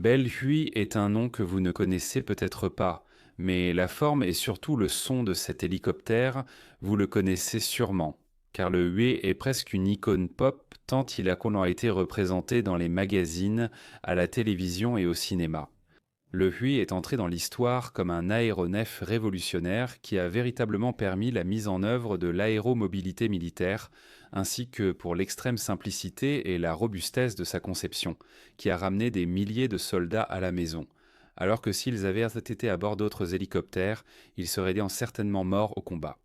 Belle Hui est un nom que vous ne connaissez peut-être pas, mais la forme et surtout le son de cet hélicoptère, vous le connaissez sûrement, car le Hui est presque une icône pop tant il a qu'on a été représenté dans les magazines, à la télévision et au cinéma. Le Hui est entré dans l'histoire comme un aéronef révolutionnaire qui a véritablement permis la mise en œuvre de l'aéromobilité militaire, ainsi que pour l'extrême simplicité et la robustesse de sa conception, qui a ramené des milliers de soldats à la maison. Alors que s'ils avaient été à bord d'autres hélicoptères, ils seraient certainement morts au combat.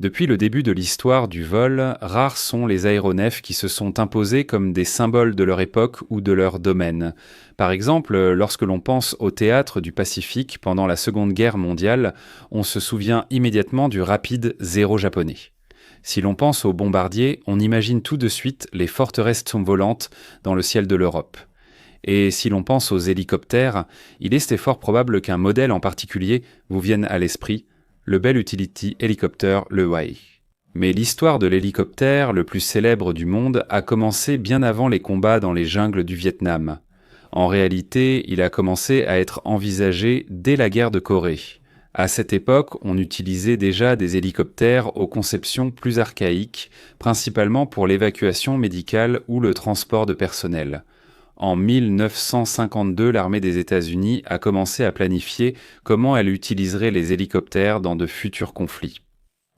Depuis le début de l'histoire du vol, rares sont les aéronefs qui se sont imposés comme des symboles de leur époque ou de leur domaine. Par exemple, lorsque l'on pense au théâtre du Pacifique pendant la Seconde Guerre mondiale, on se souvient immédiatement du rapide Zéro japonais. Si l'on pense aux bombardiers, on imagine tout de suite les forteresses volantes dans le ciel de l'Europe. Et si l'on pense aux hélicoptères, il est fort probable qu'un modèle en particulier vous vienne à l'esprit, le Bell Utility Helicopter, le Huai. Mais l'histoire de l'hélicoptère le plus célèbre du monde a commencé bien avant les combats dans les jungles du Vietnam. En réalité, il a commencé à être envisagé dès la guerre de Corée. À cette époque, on utilisait déjà des hélicoptères aux conceptions plus archaïques, principalement pour l'évacuation médicale ou le transport de personnel. En 1952, l'armée des États-Unis a commencé à planifier comment elle utiliserait les hélicoptères dans de futurs conflits.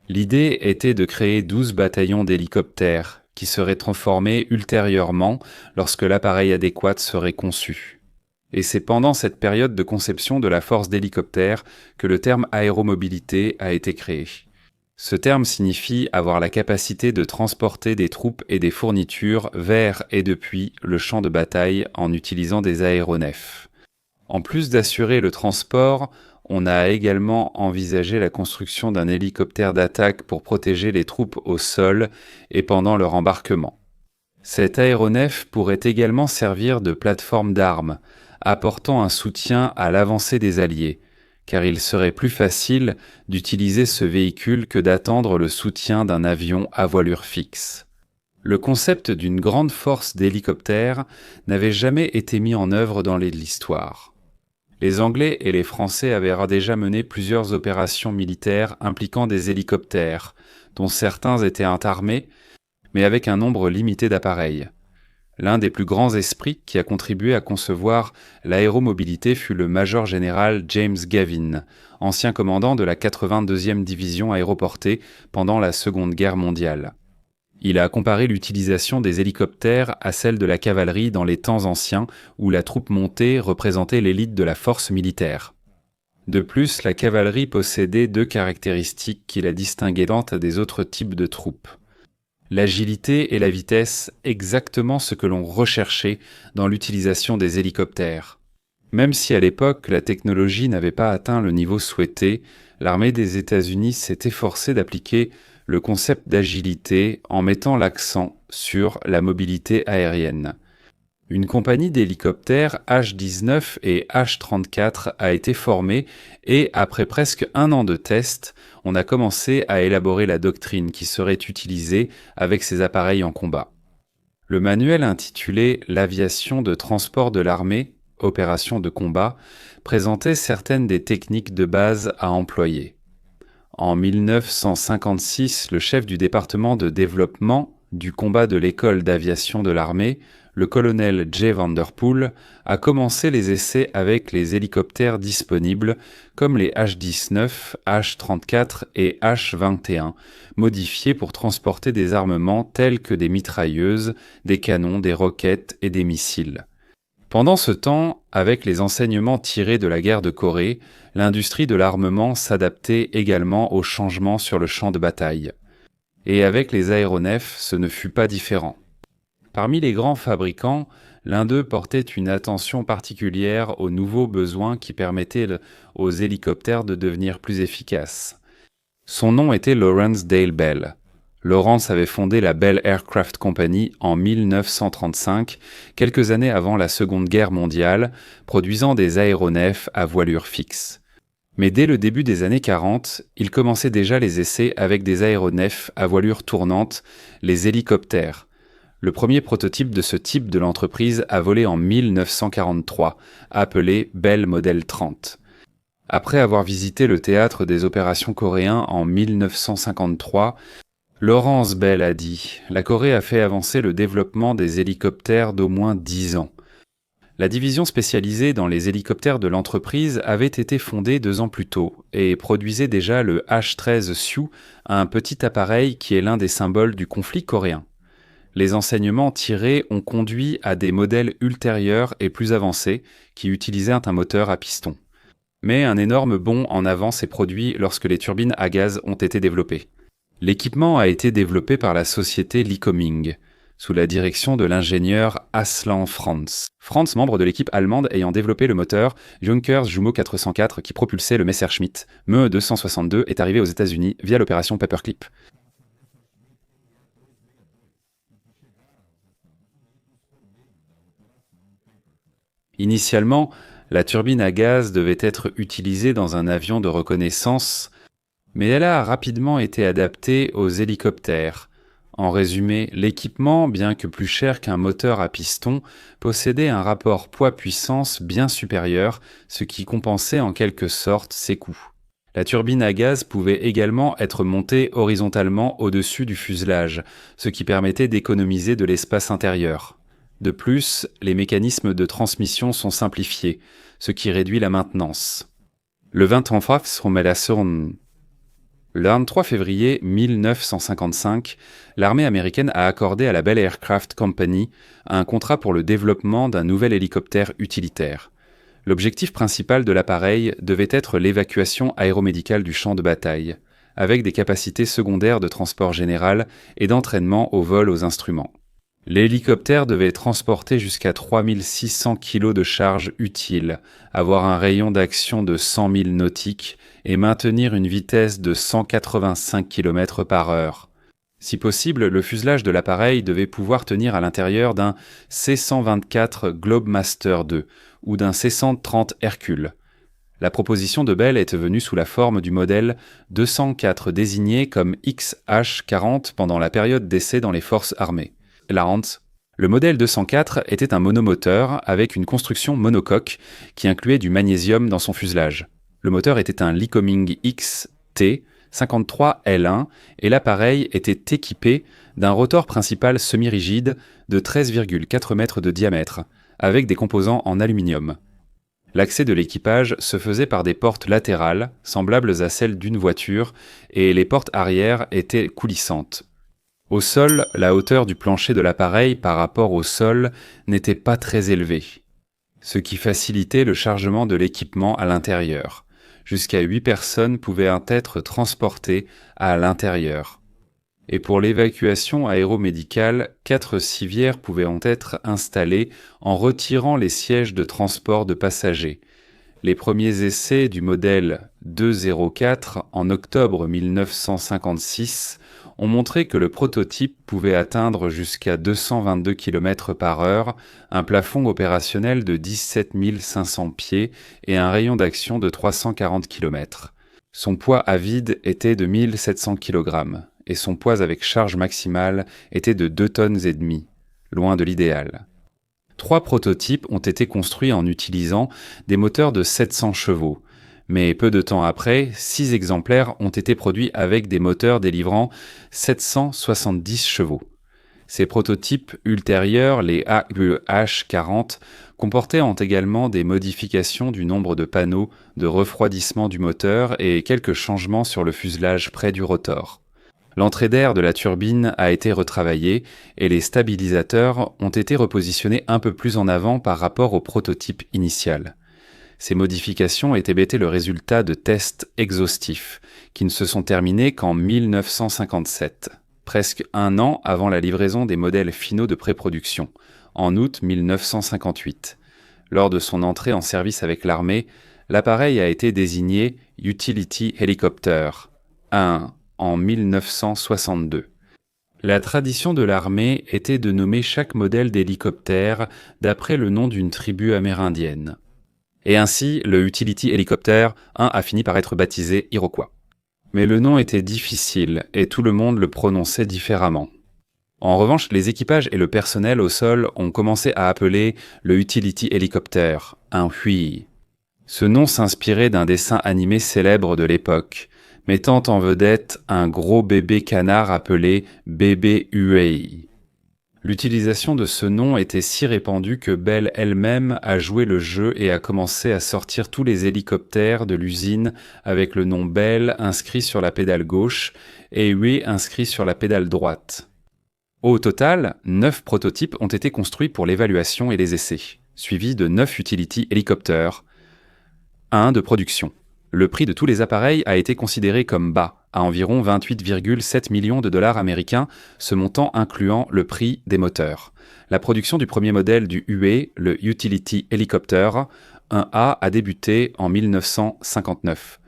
L'idée était de créer 12 bataillons d'hélicoptères, qui seraient transformés ultérieurement lorsque l'appareil adéquat serait conçu. Et c'est pendant cette période de conception de la force d'hélicoptère que le terme aéromobilité a été créé. Ce terme signifie avoir la capacité de transporter des troupes et des fournitures vers et depuis le champ de bataille en utilisant des aéronefs. En plus d'assurer le transport, on a également envisagé la construction d'un hélicoptère d'attaque pour protéger les troupes au sol et pendant leur embarquement. Cet aéronef pourrait également servir de plateforme d'armes, apportant un soutien à l'avancée des Alliés, car il serait plus facile d'utiliser ce véhicule que d'attendre le soutien d'un avion à voilure fixe. Le concept d'une grande force d'hélicoptères n'avait jamais été mis en œuvre dans l'histoire. Les Anglais et les Français avaient déjà mené plusieurs opérations militaires impliquant des hélicoptères, dont certains étaient armés, mais avec un nombre limité d'appareils. L'un des plus grands esprits qui a contribué à concevoir l'aéromobilité fut le major général James Gavin, ancien commandant de la 82e division aéroportée pendant la Seconde Guerre mondiale. Il a comparé l'utilisation des hélicoptères à celle de la cavalerie dans les temps anciens où la troupe montée représentait l'élite de la force militaire. De plus, la cavalerie possédait deux caractéristiques qui la distinguaient des autres types de troupes. L'agilité et la vitesse, exactement ce que l'on recherchait dans l'utilisation des hélicoptères. Même si à l'époque la technologie n'avait pas atteint le niveau souhaité, l'armée des États-Unis s'est efforcée d'appliquer le concept d'agilité en mettant l'accent sur la mobilité aérienne. Une compagnie d'hélicoptères H-19 et H-34 a été formée et, après presque un an de tests, on a commencé à élaborer la doctrine qui serait utilisée avec ces appareils en combat. Le manuel intitulé « L'aviation de transport de l'armée, opération de combat » présentait certaines des techniques de base à employer. En 1956, le chef du département de développement du combat de l'école d'aviation de l'armée, le colonel J. Vanderpool, a commencé les essais avec les hélicoptères disponibles comme les H-19, H-34 et H-21, modifiés pour transporter des armements tels que des mitrailleuses, des canons, des roquettes et des missiles. Pendant ce temps, avec les enseignements tirés de la guerre de Corée, l'industrie de l'armement s'adaptait également aux changements sur le champ de bataille. Et avec les aéronefs, ce ne fut pas différent. Parmi les grands fabricants, l'un d'eux portait une attention particulière aux nouveaux besoins qui permettaient aux hélicoptères de devenir plus efficaces. Son nom était Lawrence Dale Bell. Lawrence avait fondé la Bell Aircraft Company en 1935, quelques années avant la Seconde Guerre mondiale, produisant des aéronefs à voilure fixe. Mais dès le début des années 40, il commençait déjà les essais avec des aéronefs à voilure tournante, les hélicoptères. Le premier prototype de ce type de l'entreprise a volé en 1943, appelé Bell Model 30. Après avoir visité le théâtre des opérations coréens en 1953, Laurence Bell a dit « La Corée a fait avancer le développement des hélicoptères d'au moins 10 ans. » La division spécialisée dans les hélicoptères de l'entreprise avait été fondée 2 ans plus tôt et produisait déjà le H-13 Sioux, un petit appareil qui est l'un des symboles du conflit coréen. Les enseignements tirés ont conduit à des modèles ultérieurs et plus avancés qui utilisaient un moteur à piston. Mais un énorme bond en avant s'est produit lorsque les turbines à gaz ont été développées. L'équipement a été développé par la société Lycoming, sous la direction de l'ingénieur Aslan Franz. Franz, membre de l'équipe allemande ayant développé le moteur Junkers Jumo 404 qui propulsait le Messerschmitt Me 262, est arrivé aux États-Unis via l'opération Paperclip. Initialement, la turbine à gaz devait être utilisée dans un avion de reconnaissance, mais elle a rapidement été adaptée aux hélicoptères. En résumé, l'équipement, bien que plus cher qu'un moteur à piston, possédait un rapport poids-puissance bien supérieur, ce qui compensait en quelque sorte ses coûts. La turbine à gaz pouvait également être montée horizontalement au-dessus du fuselage, ce qui permettait d'économiser de l'espace intérieur. De plus, les mécanismes de transmission sont simplifiés, ce qui réduit la maintenance. Le 23 février 1955, l'armée américaine a accordé à la Bell Aircraft Company un contrat pour le développement d'un nouvel hélicoptère utilitaire. L'objectif principal de l'appareil devait être l'évacuation aéromédicale du champ de bataille, avec des capacités secondaires de transport général et d'entraînement au vol aux instruments. L'hélicoptère devait transporter jusqu'à 3600 kg de charge utile, avoir un rayon d'action de 100 000 nautiques et maintenir une vitesse de 185 km par heure. Si possible, le fuselage de l'appareil devait pouvoir tenir à l'intérieur d'un C-124 Globemaster II ou d'un C-130 Hercule. La proposition de Bell est venue sous la forme du modèle 204 désigné comme XH-40 pendant la période d'essai dans les forces armées. Le modèle 204 était un monomoteur avec une construction monocoque qui incluait du magnésium dans son fuselage. Le moteur était un Lycoming XT 53L1 et l'appareil était équipé d'un rotor principal semi-rigide de 13,4 mètres de diamètre, avec des composants en aluminium. L'accès de l'équipage se faisait par des portes latérales, semblables à celles d'une voiture, et les portes arrière étaient coulissantes. Au sol, la hauteur du plancher de l'appareil par rapport au sol n'était pas très élevée, ce qui facilitait le chargement de l'équipement à l'intérieur. Jusqu'à 8 personnes pouvaient être transportées à l'intérieur. Et pour l'évacuation aéromédicale, 4 civières pouvaient être installées en retirant les sièges de transport de passagers. Les premiers essais du modèle 204 en octobre 1956 ont montré que le prototype pouvait atteindre jusqu'à 222 km par heure, un plafond opérationnel de 17 500 pieds et un rayon d'action de 340 km. Son poids à vide était de 1700 kg et son poids avec charge maximale était de 2,5 tonnes, loin de l'idéal. 3 prototypes ont été construits en utilisant des moteurs de 700 chevaux. Mais peu de temps après, 6 exemplaires ont été produits avec des moteurs délivrant 770 chevaux. Ces prototypes ultérieurs, les AEH-40, comportaient également des modifications du nombre de panneaux de refroidissement du moteur et quelques changements sur le fuselage près du rotor. L'entrée d'air de la turbine a été retravaillée et les stabilisateurs ont été repositionnés un peu plus en avant par rapport au prototype initial. Ces modifications étaient le résultat de tests exhaustifs, qui ne se sont terminés qu'en 1957, presque un an avant la livraison des modèles finaux de pré-production, en août 1958. Lors de son entrée en service avec l'armée, l'appareil a été désigné Utility Helicopter 1 en 1962. La tradition de l'armée était de nommer chaque modèle d'hélicoptère d'après le nom d'une tribu amérindienne. Et ainsi, le Utility Helicopter 1 a fini par être baptisé Iroquois. Mais le nom était difficile et tout le monde le prononçait différemment. En revanche, les équipages et le personnel au sol ont commencé à appeler le Utility Helicopter un Hui. Ce nom s'inspirait d'un dessin animé célèbre de l'époque, mettant en vedette un gros bébé canard appelé bébé Huey. L'utilisation de ce nom était si répandue que Bell elle-même a joué le jeu et a commencé à sortir tous les hélicoptères de l'usine avec le nom Bell inscrit sur la pédale gauche et Huey inscrit sur la pédale droite. Au total, 9 prototypes ont été construits pour l'évaluation et les essais, suivis de 9 utility hélicoptères, 1 de production. Le prix de tous les appareils a été considéré comme bas, à environ 28,7 millions de dollars américains, ce montant incluant le prix des moteurs. La production du premier modèle du Huey, le Utility Helicopter 1A, a débuté en 1959.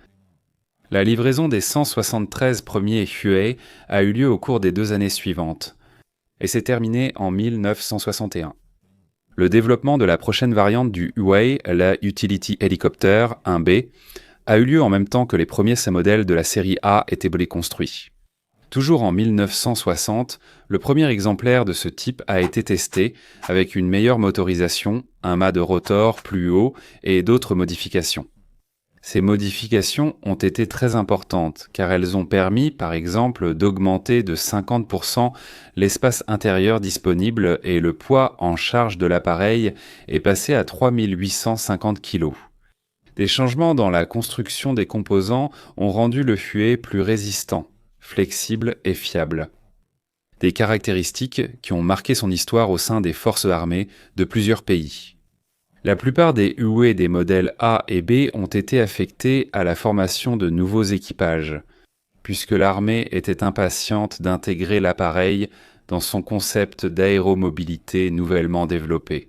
La livraison des 173 premiers Huey a eu lieu au cours des 2 années suivantes, et s'est terminée en 1961. Le développement de la prochaine variante du Huey, la Utility Helicopter 1B, a eu lieu en même temps que les premiers modèles de la série A étaient construits. Toujours en 1960, le premier exemplaire de ce type a été testé avec une meilleure motorisation, un mât de rotor plus haut et d'autres modifications. Ces modifications ont été très importantes car elles ont permis, par exemple, d'augmenter de 50% l'espace intérieur disponible et le poids en charge de l'appareil est passé à 3850 kg. Des changements dans la construction des composants ont rendu le Huey plus résistant, flexible et fiable. Des caractéristiques qui ont marqué son histoire au sein des forces armées de plusieurs pays. La plupart des Huey des modèles A et B ont été affectés à la formation de nouveaux équipages, puisque l'armée était impatiente d'intégrer l'appareil dans son concept d'aéromobilité nouvellement développé.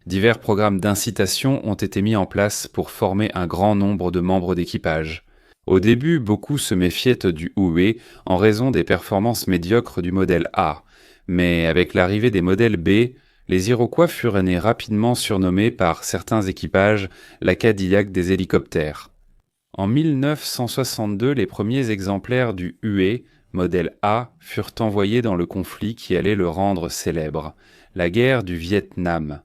Divers programmes d'incitation ont été mis en place pour former un grand nombre de membres d'équipage. Au début, beaucoup se méfiaient du Huey en raison des performances médiocres du modèle A, mais avec l'arrivée des modèles B, les Iroquois furent rapidement surnommés par certains équipages la Cadillac des hélicoptères. En 1962, les premiers exemplaires du Huey, modèle A, furent envoyés dans le conflit qui allait le rendre célèbre, la guerre du Vietnam.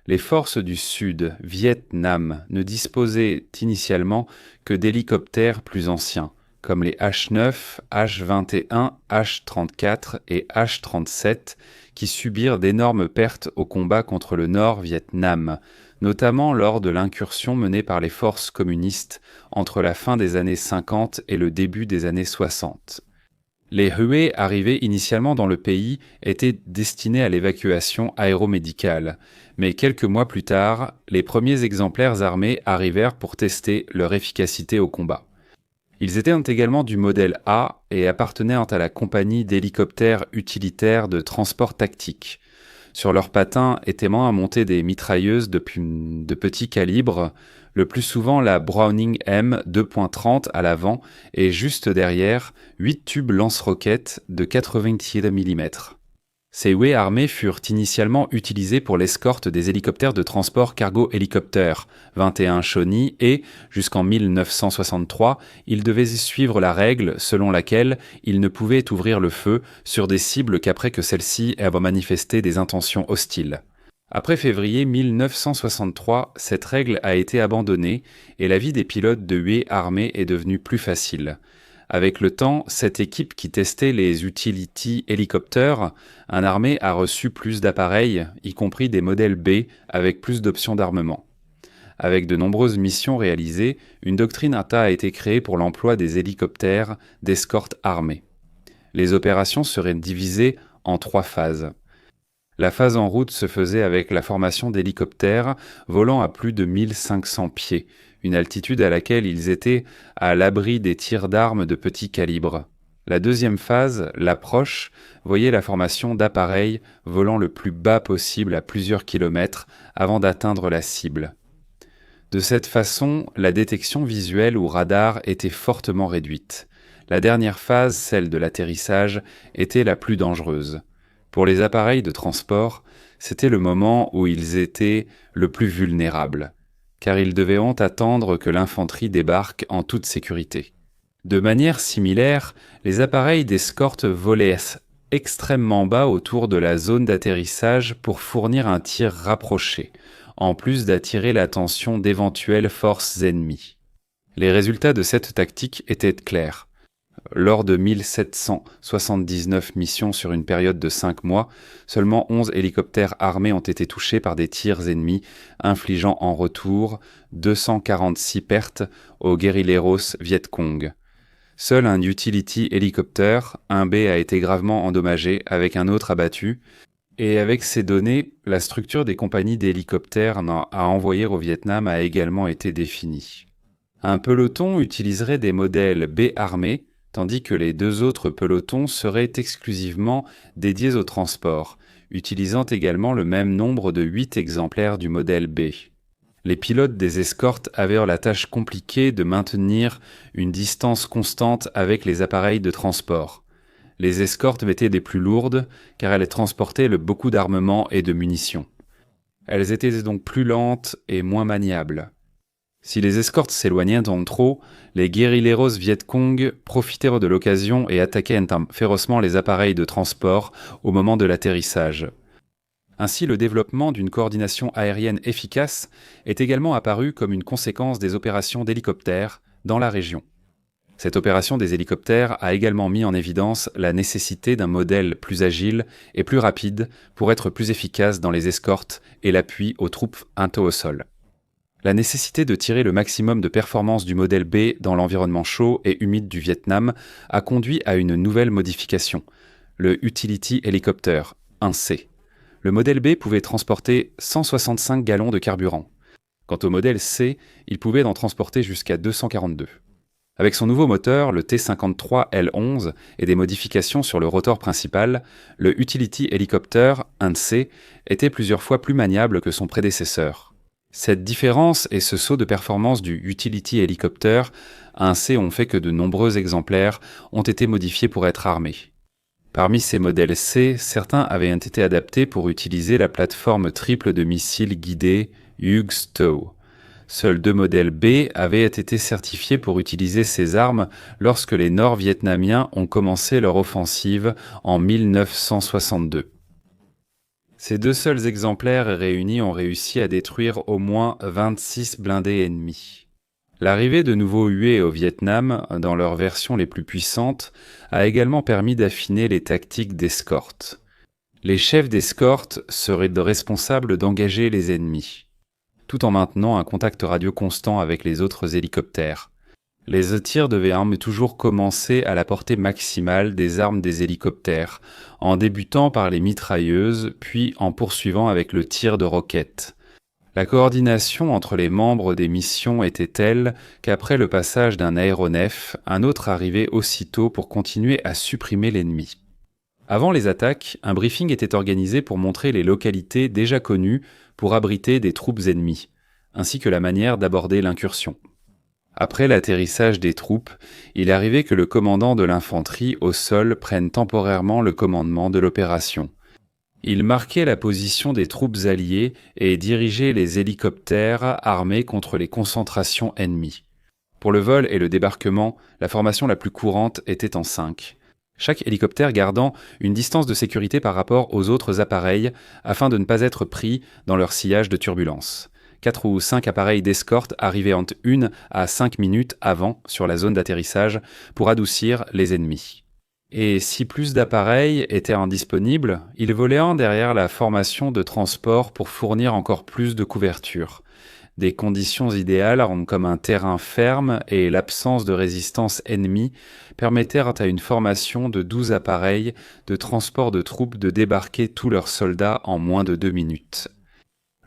Les forces du Sud, Vietnam, ne disposaient initialement que d'hélicoptères plus anciens, comme les H-9, H-21, H-34 et H-37, qui subirent d'énormes pertes au combat contre le Nord-Vietnam, notamment lors de l'incursion menée par les forces communistes entre la fin des années 50 et le début des années 60. Les Huey arrivés initialement dans le pays étaient destinés à l'évacuation aéromédicale, mais quelques mois plus tard, les premiers exemplaires armés arrivèrent pour tester leur efficacité au combat. Ils étaient également du modèle A et appartenaient à la compagnie d'hélicoptères utilitaires de transport tactique. Sur leurs patins étaient montés des mitrailleuses de petit calibre, le plus souvent la Browning M 2.30 à l'avant et juste derrière, 8 tubes lance-roquettes de 90 mm. Ces Huey armés furent initialement utilisés pour l'escorte des hélicoptères de transport cargo-hélicoptères 21 Shawnee et, jusqu'en 1963, ils devaient suivre la règle selon laquelle ils ne pouvaient ouvrir le feu sur des cibles qu'après que celles-ci avaient manifesté des intentions hostiles. Après février 1963, cette règle a été abandonnée et la vie des pilotes de Huey armés est devenue plus facile. Avec le temps, cette équipe qui testait les utility hélicoptères, un armée a reçu plus d'appareils, y compris des modèles B avec plus d'options d'armement. Avec de nombreuses missions réalisées, une doctrine ATA a été créée pour l'emploi des hélicoptères d'escorte armés. Les opérations seraient divisées en 3 phases. La phase en route se faisait avec la formation d'hélicoptères volant à plus de 1500 pieds, une altitude à laquelle ils étaient à l'abri des tirs d'armes de petit calibre. La deuxième phase, l'approche, voyait la formation d'appareils volant le plus bas possible à plusieurs kilomètres avant d'atteindre la cible. De cette façon, la détection visuelle ou radar était fortement réduite. La dernière phase, celle de l'atterrissage, était la plus dangereuse. Pour les appareils de transport, c'était le moment où ils étaient le plus vulnérables, car ils devaient attendre que l'infanterie débarque en toute sécurité. De manière similaire, les appareils d'escorte volaient extrêmement bas autour de la zone d'atterrissage pour fournir un tir rapproché, en plus d'attirer l'attention d'éventuelles forces ennemies. Les résultats de cette tactique étaient clairs. Lors de 1779 missions sur une période de 5 mois, seulement 11 hélicoptères armés ont été touchés par des tirs ennemis, infligeant en retour 246 pertes aux guérilleros Viet Cong. Seul un utility hélicoptère, un B, a été gravement endommagé, avec un autre abattu, et avec ces données, la structure des compagnies d'hélicoptères à envoyer au Vietnam a également été définie. Un peloton utiliserait des modèles B armés, tandis que les 2 autres pelotons seraient exclusivement dédiés au transport, utilisant également le même nombre de 8 exemplaires du modèle B. Les pilotes des escortes avaient la tâche compliquée de maintenir une distance constante avec les appareils de transport. Les escortes étaient des plus lourdes, car elles transportaient beaucoup d'armement et de munitions. Elles étaient donc plus lentes et moins maniables. Si les escortes s'éloignaient donc trop, les guérilleros Viet Cong profitèrent de l'occasion et attaquaient férocement les appareils de transport au moment de l'atterrissage. Ainsi, le développement d'une coordination aérienne efficace est également apparu comme une conséquence des opérations d'hélicoptères dans la région. Cette opération des hélicoptères a également mis en évidence la nécessité d'un modèle plus agile et plus rapide pour être plus efficace dans les escortes et l'appui aux troupes au sol. La nécessité de tirer le maximum de performance du modèle B dans l'environnement chaud et humide du Vietnam a conduit à une nouvelle modification, le Utility Helicopter, 1C. Le modèle B pouvait transporter 165 gallons de carburant. Quant au modèle C, il pouvait en transporter jusqu'à 242. Avec son nouveau moteur, le T-53L11, et des modifications sur le rotor principal, le Utility Helicopter, 1C, était plusieurs fois plus maniable que son prédécesseur. Cette différence et ce saut de performance du Utility Helicopter 1C ont fait que de nombreux exemplaires ont été modifiés pour être armés. Parmi ces modèles C, certains avaient été adaptés pour utiliser la plateforme triple de missiles guidés Hughes-TOW. Seuls 2 modèles B avaient été certifiés pour utiliser ces armes lorsque les Nord-Vietnamiens ont commencé leur offensive en 1962. Ces 2 seuls exemplaires réunis ont réussi à détruire au moins 26 blindés ennemis. L'arrivée de nouveaux huées au Vietnam, dans leurs versions les plus puissantes, a également permis d'affiner les tactiques d'escorte. Les chefs d'escorte seraient responsables d'engager les ennemis, tout en maintenant un contact radio constant avec les autres hélicoptères. Les tirs devaient toujours commencer à la portée maximale des armes des hélicoptères, en débutant par les mitrailleuses, puis en poursuivant avec le tir de roquettes. La coordination entre les membres des missions était telle qu'après le passage d'un aéronef, un autre arrivait aussitôt pour continuer à supprimer l'ennemi. Avant les attaques, un briefing était organisé pour montrer les localités déjà connues pour abriter des troupes ennemies, ainsi que la manière d'aborder l'incursion. Après l'atterrissage des troupes, il arrivait que le commandant de l'infanterie au sol prenne temporairement le commandement de l'opération. Il marquait la position des troupes alliées et dirigeait les hélicoptères armés contre les concentrations ennemies. Pour le vol et le débarquement, la formation la plus courante était en 5. Chaque hélicoptère gardant une distance de sécurité par rapport aux autres appareils afin de ne pas être pris dans leur sillage de turbulence. 4 ou 5 appareils d'escorte arrivaient entre 1 à 5 minutes avant sur la zone d'atterrissage pour adoucir les ennemis. Et si plus d'appareils étaient indisponibles, ils volaient en derrière la formation de transport pour fournir encore plus de couverture. Des conditions idéales comme un terrain ferme et l'absence de résistance ennemie permettèrent à une formation de 12 appareils de transport de troupes de débarquer tous leurs soldats en moins de 2 minutes.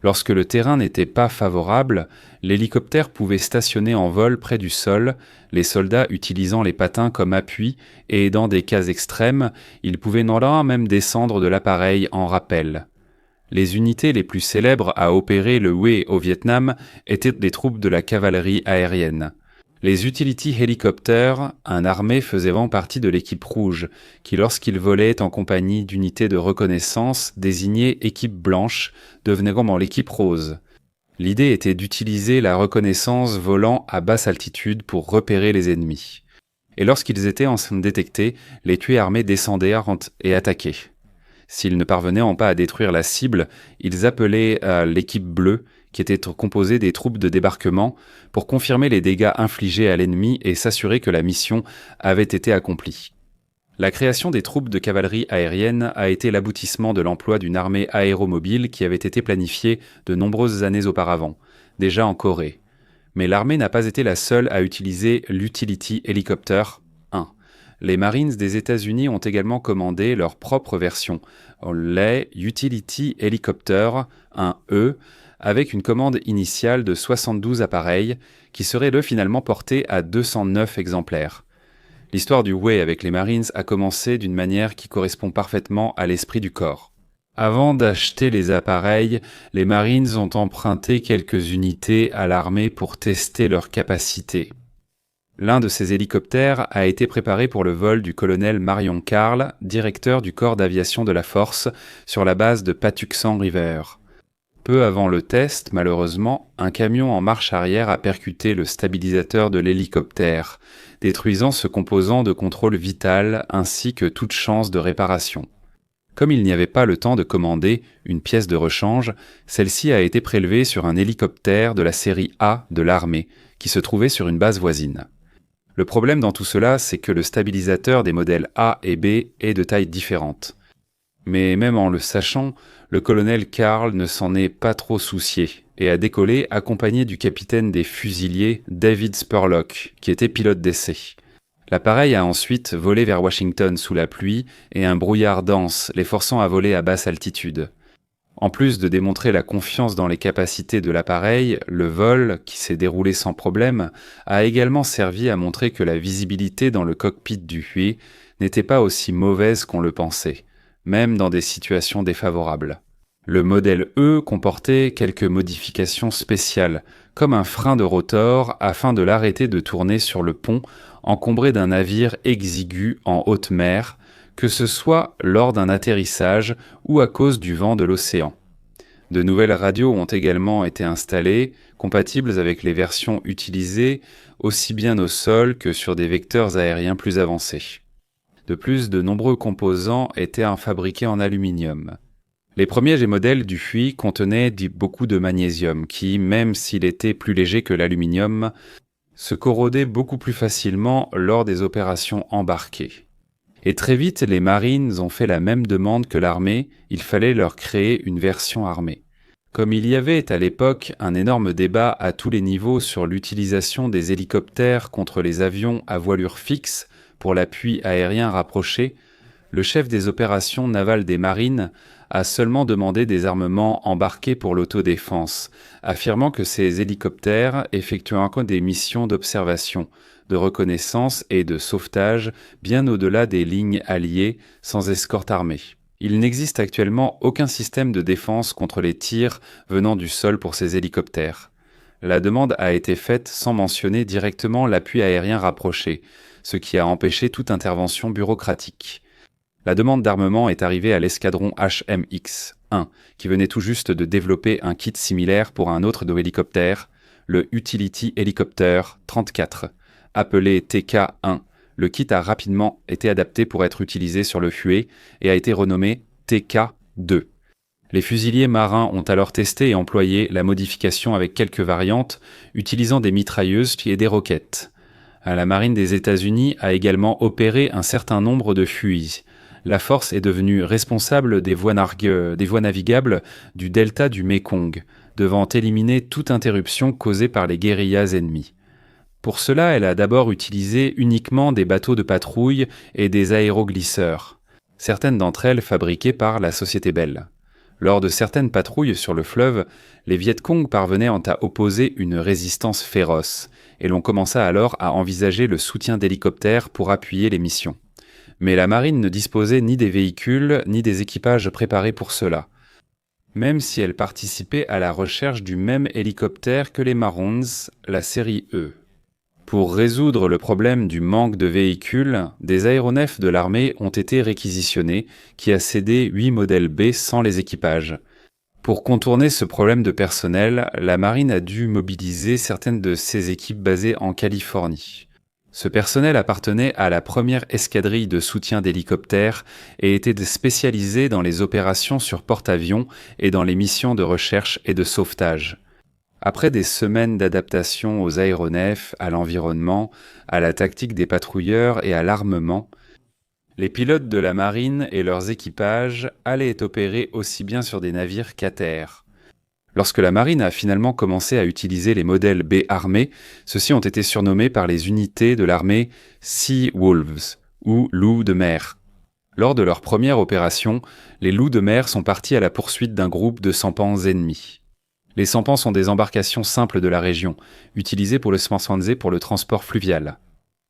Lorsque le terrain n'était pas favorable, l'hélicoptère pouvait stationner en vol près du sol, les soldats utilisant les patins comme appui, et dans des cas extrêmes, ils pouvaient non même descendre de l'appareil en rappel. Les unités les plus célèbres à opérer le Hue au Vietnam étaient des troupes de la cavalerie aérienne. Les Utility Helicopters, un armée faisant partie de l'équipe rouge, qui lorsqu'ils volaient en compagnie d'unités de reconnaissance désignées équipe blanche, devenaient comme l'équipe rose. L'idée était d'utiliser la reconnaissance volant à basse altitude pour repérer les ennemis. et lorsqu'ils étaient en train de détecter, les tués armés descendaient et attaquaient. S'ils ne parvenaient pas à détruire la cible, ils appelaient à l'équipe bleue, qui était composée des troupes de débarquement, pour confirmer les dégâts infligés à l'ennemi et s'assurer que la mission avait été accomplie. La création des troupes de cavalerie aérienne a été l'aboutissement de l'emploi d'une armée aéromobile qui avait été planifiée de nombreuses années auparavant, déjà en Corée. Mais l'armée n'a pas été la seule à utiliser l'Utility Helicopter 1. Les Marines des États-Unis ont également commandé leur propre version, les Utility Helicopter 1E, avec une commande initiale de 72 appareils, qui serait finalement portée à 209 exemplaires. L'histoire du Huey avec les Marines a commencé d'une manière qui correspond parfaitement à l'esprit du corps. Avant d'acheter les appareils, les Marines ont emprunté quelques unités à l'armée pour tester leurs capacités. L'un de ces hélicoptères a été préparé pour le vol du colonel Marion Carl, directeur du corps d'aviation de la Force, sur la base de Patuxent River. Peu avant le test, malheureusement, un camion en marche arrière a percuté le stabilisateur de l'hélicoptère, détruisant ce composant de contrôle vital ainsi que toute chance de réparation. Comme il n'y avait pas le temps de commander une pièce de rechange, celle-ci a été prélevée sur un hélicoptère de la série A de l'armée, qui se trouvait sur une base voisine. Le problème dans tout cela, c'est que le stabilisateur des modèles A et B est de taille différente. Mais même en le sachant, le colonel Carl ne s'en est pas trop soucié et a décollé accompagné du capitaine des fusiliers David Spurlock, qui était pilote d'essai. L'appareil a ensuite volé vers Washington sous la pluie et un brouillard dense, les forçant à voler à basse altitude. En plus de démontrer la confiance dans les capacités de l'appareil, le vol, qui s'est déroulé sans problème, a également servi à montrer que la visibilité dans le cockpit du Huey n'était pas aussi mauvaise qu'on le pensait, même dans des situations défavorables. Le modèle E comportait quelques modifications spéciales, comme un frein de rotor afin de l'arrêter de tourner sur le pont encombré d'un navire exigu en haute mer, que ce soit lors d'un atterrissage ou à cause du vent de l'océan. De nouvelles radios ont également été installées, compatibles avec les versions utilisées aussi bien au sol que sur des vecteurs aériens plus avancés. De plus, de nombreux composants étaient fabriqués en aluminium. Les premiers modèles du Huey contenaient beaucoup de magnésium qui, même s'il était plus léger que l'aluminium, se corrodait beaucoup plus facilement lors des opérations embarquées. Et très vite, les Marines ont fait la même demande que l'armée, il fallait leur créer une version armée. Comme il y avait à l'époque un énorme débat à tous les niveaux sur l'utilisation des hélicoptères contre les avions à voilure fixe pour l'appui aérien rapproché, le chef des opérations navales des Marines a seulement demandé des armements embarqués pour l'autodéfense, affirmant que ces hélicoptères effectuaient encore des missions d'observation, de reconnaissance et de sauvetage bien au-delà des lignes alliées sans escorte armée. Il n'existe actuellement aucun système de défense contre les tirs venant du sol pour ces hélicoptères. La demande a été faite sans mentionner directement l'appui aérien rapproché, ce qui a empêché toute intervention bureaucratique. La demande d'armement est arrivée à l'escadron HMX-1, qui venait tout juste de développer un kit similaire pour un autre de hélicoptère, le Utility Helicopter 34, appelé TK-1. Le kit a rapidement été adapté pour être utilisé sur le Huey et a été renommé TK-2. Les fusiliers marins ont alors testé et employé la modification avec quelques variantes, utilisant des mitrailleuses et des roquettes. La marine des États-Unis a également opéré un certain nombre de Hueys. La force est devenue responsable des voies navigables du delta du Mékong, devant éliminer toute interruption causée par les guérillas ennemies. Pour cela, elle a d'abord utilisé uniquement des bateaux de patrouille et des aéroglisseurs, certaines d'entre elles fabriquées par la société Bell. Lors de certaines patrouilles sur le fleuve, les Viet Cong parvenaient à opposer une résistance féroce, et l'on commença alors à envisager le soutien d'hélicoptères pour appuyer les missions. Mais la marine ne disposait ni des véhicules ni des équipages préparés pour cela, même si elle participait à la recherche du même hélicoptère que les Marons, la série E. Pour résoudre le problème du manque de véhicules, des aéronefs de l'armée ont été réquisitionnés, qui a cédé 8 modèles B sans les équipages. Pour contourner ce problème de personnel, la marine a dû mobiliser certaines de ses équipes basées en Californie. Ce personnel appartenait à la première escadrille de soutien d'hélicoptères et était spécialisé dans les opérations sur porte-avions et dans les missions de recherche et de sauvetage. Après des semaines d'adaptation aux aéronefs, à l'environnement, à la tactique des patrouilleurs et à l'armement, les pilotes de la marine et leurs équipages allaient opérer aussi bien sur des navires qu'à terre. Lorsque la marine a finalement commencé à utiliser les modèles B armés, ceux-ci ont été surnommés par les unités de l'armée Sea Wolves, ou loups de mer. Lors de leur première opération, les loups de mer sont partis à la poursuite d'un groupe de sampans ennemis. Les sampans sont des embarcations simples de la région, utilisées pour le spansanzé pour le transport fluvial.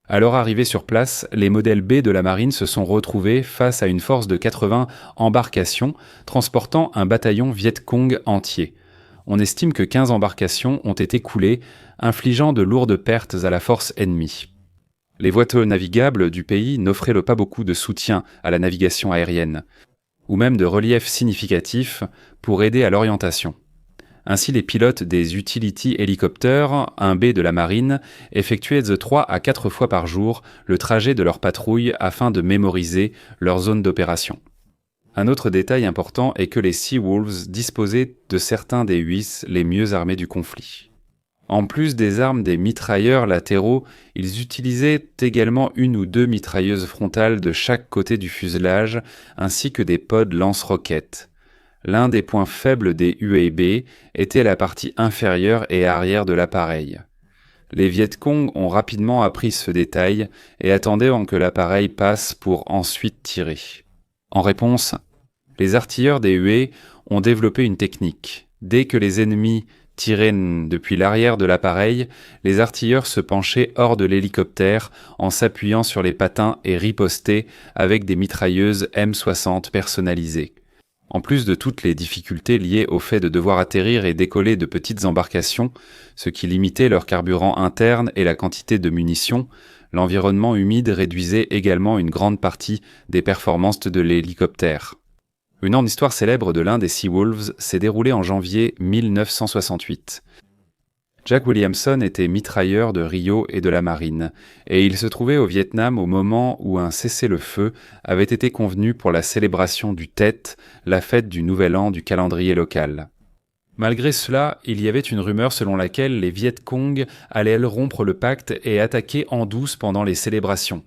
À leur arrivée sur place, les modèles B de la marine se sont retrouvés face à une force de 80 embarcations transportant un bataillon Viet Cong entier. On estime que 15 embarcations ont été coulées, infligeant de lourdes pertes à la force ennemie. Les voies navigables du pays n'offraient pas beaucoup de soutien à la navigation aérienne, ou même de relief significatif pour aider à l'orientation. Ainsi, les pilotes des utility hélicoptères 1B de la marine effectuaient de 3 à 4 fois par jour le trajet de leur patrouille afin de mémoriser leur zone d'opération. Un autre détail important est que les Sea Wolves disposaient de certains des UIS les mieux armés du conflit. En plus des armes des mitrailleurs latéraux, ils utilisaient également une ou deux mitrailleuses frontales de chaque côté du fuselage, ainsi que des pods lance-roquettes. L'un des points faibles des UAB était la partie inférieure et arrière de l'appareil. Les Viet Cong ont rapidement appris ce détail et attendaient que l'appareil passe pour ensuite tirer. En réponse, les artilleurs des huées ont développé une technique. Dès que les ennemis tiraient depuis l'arrière de l'appareil, les artilleurs se penchaient hors de l'hélicoptère en s'appuyant sur les patins et ripostaient avec des mitrailleuses M60 personnalisées. En plus de toutes les difficultés liées au fait de devoir atterrir et décoller de petites embarcations, ce qui limitait leur carburant interne et la quantité de munitions, l'environnement humide réduisait également une grande partie des performances de l'hélicoptère. Une histoire célèbre de l'un des Sea Wolves s'est déroulée en janvier 1968. Jack Williamson était mitrailleur de Rio et de la marine, et il se trouvait au Vietnam au moment où un cessez-le-feu avait été convenu pour la célébration du Tet, la fête du Nouvel An du calendrier local. Malgré cela, il y avait une rumeur selon laquelle les Viet Cong allaient rompre le pacte et attaquer en douce pendant les célébrations.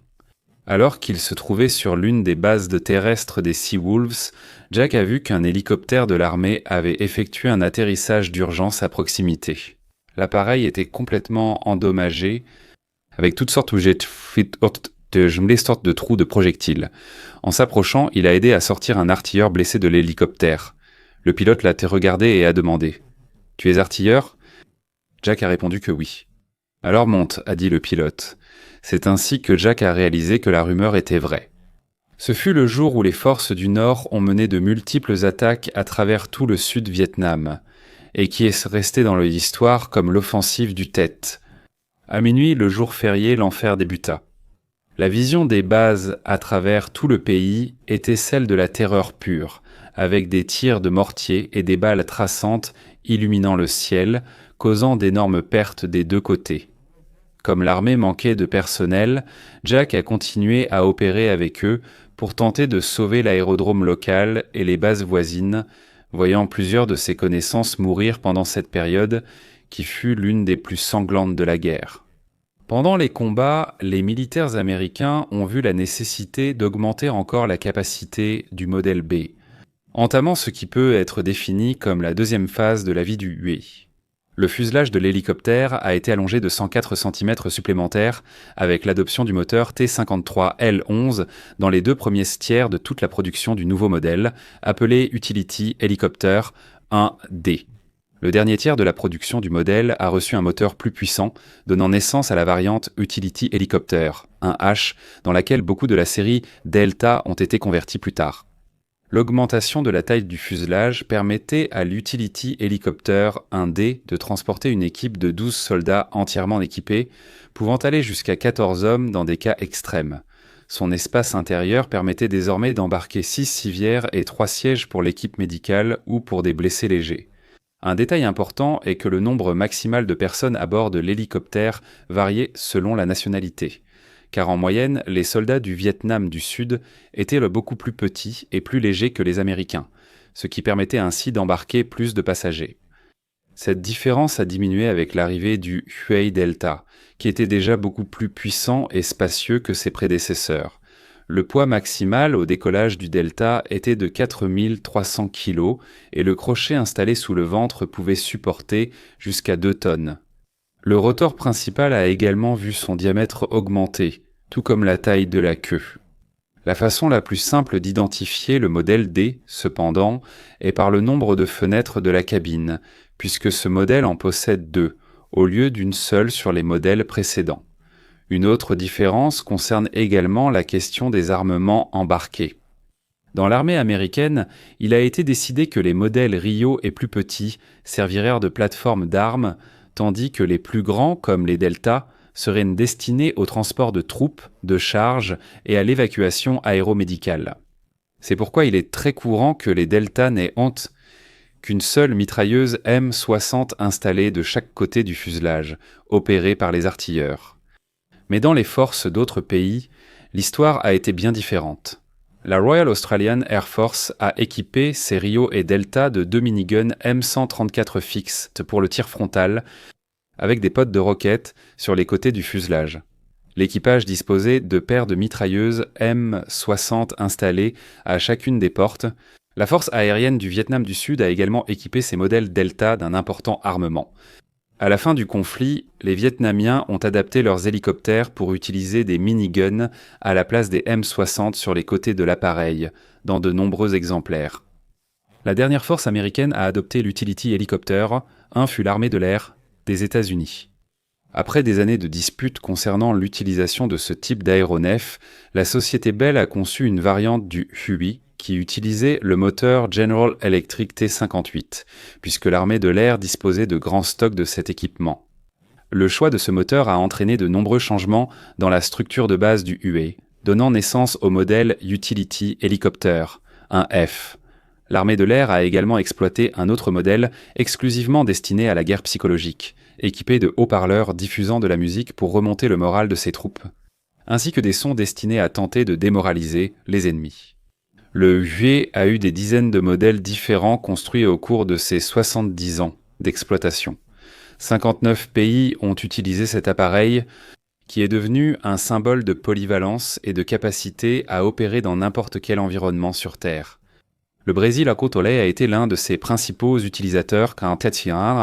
Alors qu'il se trouvait sur l'une des bases terrestres des Sea Wolves, Jack a vu qu'un hélicoptère de l'armée avait effectué un atterrissage d'urgence à proximité. L'appareil était complètement endommagé, avec toutes sortes de trous de projectiles. En s'approchant, il a aidé à sortir un artilleur blessé de l'hélicoptère. Le pilote l'a regardé et a demandé « Tu es artilleur ?» Jack a répondu que oui. « Alors monte », a dit le pilote. C'est ainsi que Jack a réalisé que la rumeur était vraie. Ce fut le jour où les forces du Nord ont mené de multiples attaques à travers tout le sud Vietnam, et qui est resté dans l'histoire comme l'offensive du Tet. À minuit, le jour férié, l'enfer débuta. La vision des bases à travers tout le pays était celle de la terreur pure, avec des tirs de mortier et des balles traçantes illuminant le ciel, causant d'énormes pertes des deux côtés. Comme l'armée manquait de personnel, Jack a continué à opérer avec eux pour tenter de sauver l'aérodrome local et les bases voisines, voyant plusieurs de ses connaissances mourir pendant cette période qui fut l'une des plus sanglantes de la guerre. Pendant les combats, les militaires américains ont vu la nécessité d'augmenter encore la capacité du modèle B, entamant ce qui peut être défini comme la deuxième phase de la vie du hué. Le fuselage de l'hélicoptère a été allongé de 104 cm supplémentaires avec l'adoption du moteur T-53L11 dans les 2 premiers tiers de toute la production du nouveau modèle, appelé Utility Helicopter 1D. Le dernier tiers de la production du modèle a reçu un moteur plus puissant, donnant naissance à la variante Utility Helicopter 1H, dans laquelle beaucoup de la série Delta ont été convertis plus tard. L'augmentation de la taille du fuselage permettait à l'Utility Helicopter 1D de transporter une équipe de 12 soldats entièrement équipés, pouvant aller jusqu'à 14 hommes dans des cas extrêmes. Son espace intérieur permettait désormais d'embarquer 6 civières et 3 sièges pour l'équipe médicale ou pour des blessés légers. Un détail important est que le nombre maximal de personnes à bord de l'hélicoptère variait selon la nationalité. car en moyenne, les soldats du Vietnam du Sud étaient beaucoup plus petits et plus légers que les Américains, ce qui permettait ainsi d'embarquer plus de passagers. Cette différence a diminué avec l'arrivée du Huey Delta, qui était déjà beaucoup plus puissant et spacieux que ses prédécesseurs. Le poids maximal au décollage du Delta était de 4300 kg et le crochet installé sous le ventre pouvait supporter jusqu'à 2 tonnes. Le rotor principal a également vu son diamètre augmenter, tout comme la taille de la queue. La façon la plus simple d'identifier le modèle D, cependant, est par le nombre de fenêtres de la cabine, puisque ce modèle en possède 2, au lieu d'une seule sur les modèles précédents. Une autre différence concerne également la question des armements embarqués. Dans l'armée américaine, il a été décidé que les modèles Rio et plus petits serviraient de plateforme d'armes, tandis que les plus grands, comme les Delta, seraient destinés au transport de troupes, de charges et à l'évacuation aéromédicale. C'est pourquoi il est très courant que les Delta n'aient honte qu'une seule mitrailleuse M60 installée de chaque côté du fuselage, opérée par les artilleurs. Mais dans les forces d'autres pays, l'histoire a été bien différente. La Royal Australian Air Force a équipé ses Rio et Delta de 2 miniguns M134 fixes pour le tir frontal, avec des potes de roquettes sur les côtés du fuselage. L'équipage disposait de paires de mitrailleuses M60 installées à chacune des portes. La force aérienne du Vietnam du Sud a également équipé ses modèles Delta d'un important armement. À la fin du conflit, les Vietnamiens ont adapté leurs hélicoptères pour utiliser des miniguns à la place des M60 sur les côtés de l'appareil, dans de nombreux exemplaires. La dernière force américaine à adopter l'utility helicopter, fut l'armée de l'air des États-Unis. Après des années de disputes concernant l'utilisation de ce type d'aéronef, la société Bell a conçu une variante du Huey qui utilisait le moteur General Electric T-58, puisque l'armée de l'air disposait de grands stocks de cet équipement. Le choix de ce moteur a entraîné de nombreux changements dans la structure de base du Huey, donnant naissance au modèle Utility Helicopter, un F. L'armée de l'air a également exploité un autre modèle exclusivement destiné à la guerre psychologique, équipé de haut-parleurs diffusant de la musique pour remonter le moral de ses troupes, ainsi que des sons destinés à tenter de démoraliser les ennemis. Le Huey a eu des dizaines de modèles différents construits au cours de ses 70 ans d'exploitation. 59 pays ont utilisé cet appareil qui est devenu un symbole de polyvalence et de capacité à opérer dans n'importe quel environnement sur Terre. Le Brésil à Côte-Olé a été l'un de ses principaux utilisateurs car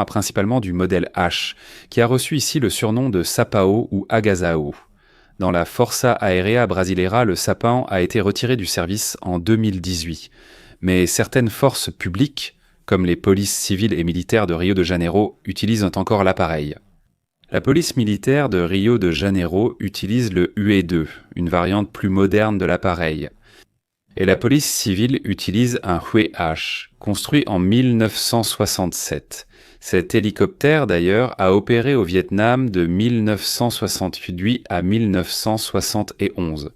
principalement du modèle H, qui a reçu ici le surnom de Sapao ou Agasalho. Dans la Força Aérea Brasileira, le Sapão a été retiré du service en 2018. Mais certaines forces publiques, comme les polices civiles et militaires de Rio de Janeiro, utilisent encore l'appareil. La police militaire de Rio de Janeiro utilise le UE2, une variante plus moderne de l'appareil. Et la police civile utilise un Huey-H, construit en 1967. Cet hélicoptère, d'ailleurs, a opéré au Vietnam de 1968 à 1971.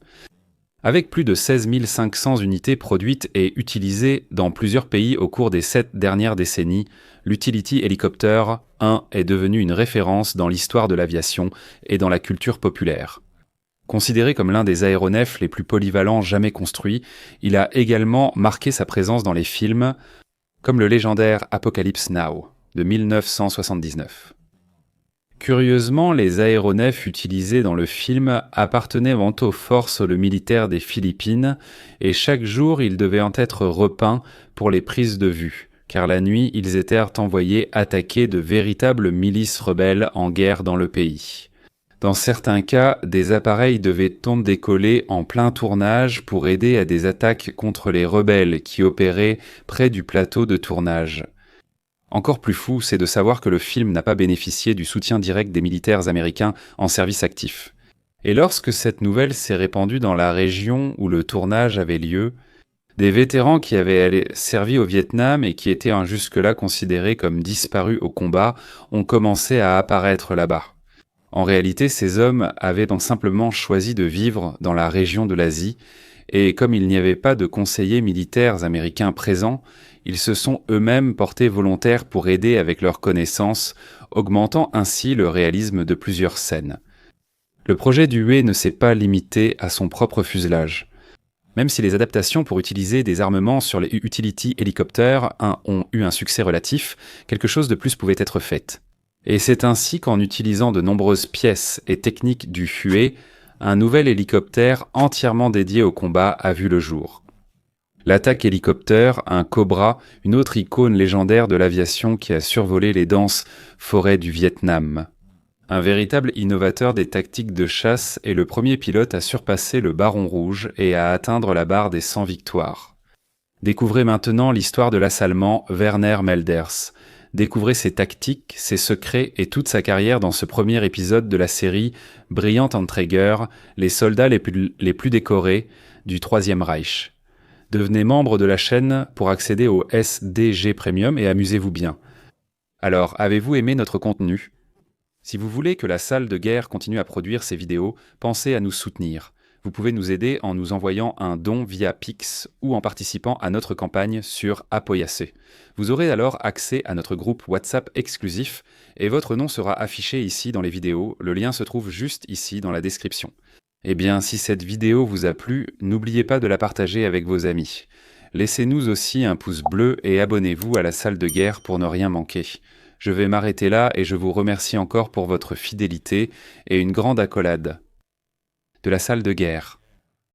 Avec plus de 16 500 unités produites et utilisées dans plusieurs pays au cours des 7 dernières décennies, l'Utility Helicopter 1 est devenu une référence dans l'histoire de l'aviation et dans la culture populaire. Considéré comme l'un des aéronefs les plus polyvalents jamais construits, il a également marqué sa présence dans les films, comme le légendaire Apocalypse Now de 1979. Curieusement, les aéronefs utilisés dans le film appartenaient avant aux forces militaires des Philippines et chaque jour ils devaient en être repeints pour les prises de vue, car la nuit ils étaient envoyés attaquer de véritables milices rebelles en guerre dans le pays. Dans certains cas, des appareils devaient décoller en plein tournage pour aider à des attaques contre les rebelles qui opéraient près du plateau de tournage. Encore plus fou, c'est de savoir que le film n'a pas bénéficié du soutien direct des militaires américains en service actif. Et lorsque cette nouvelle s'est répandue dans la région où le tournage avait lieu, des vétérans qui avaient servi au Vietnam et qui étaient jusque-là considérés comme disparus au combat ont commencé à apparaître là-bas. En réalité, ces hommes avaient donc simplement choisi de vivre dans la région de l'Asie, et comme il n'y avait pas de conseillers militaires américains présents, ils se sont eux-mêmes portés volontaires pour aider avec leurs connaissances, augmentant ainsi le réalisme de plusieurs scènes. Le projet du Huey ne s'est pas limité à son propre fuselage. Même si les adaptations pour utiliser des armements sur les utility hélicoptères ont eu un succès relatif, quelque chose de plus pouvait être fait. Et c'est ainsi qu'en utilisant de nombreuses pièces et techniques du Huey, un nouvel hélicoptère entièrement dédié au combat a vu le jour. L'attaque hélicoptère, un Cobra, une autre icône légendaire de l'aviation qui a survolé les denses forêts du Vietnam. Un véritable innovateur des tactiques de chasse et le premier pilote à surpasser le Baron Rouge et à atteindre la barre des 100 victoires. Découvrez maintenant l'histoire de l'assaillement Werner Melders. Découvrez ses tactiques, ses secrets et toute sa carrière dans ce premier épisode de la série Brillant Anträger, les soldats les plus décorés du Troisième Reich. Devenez membre de la chaîne pour accéder au SDG Premium et amusez-vous bien. Alors, avez-vous aimé notre contenu ? Si vous voulez que la salle de guerre continue à produire ces vidéos, pensez à nous soutenir. Vous pouvez nous aider en nous envoyant un don via Pix ou en participant à notre campagne sur Apoyace. Vous aurez alors accès à notre groupe WhatsApp exclusif et votre nom sera affiché ici dans les vidéos. Le lien se trouve juste ici dans la description. Eh bien, si cette vidéo vous a plu, n'oubliez pas de la partager avec vos amis. Laissez-nous aussi un pouce bleu et abonnez-vous à la salle de guerre pour ne rien manquer. Je vais m'arrêter là et je vous remercie encore pour votre fidélité et une grande accolade de la salle de guerre.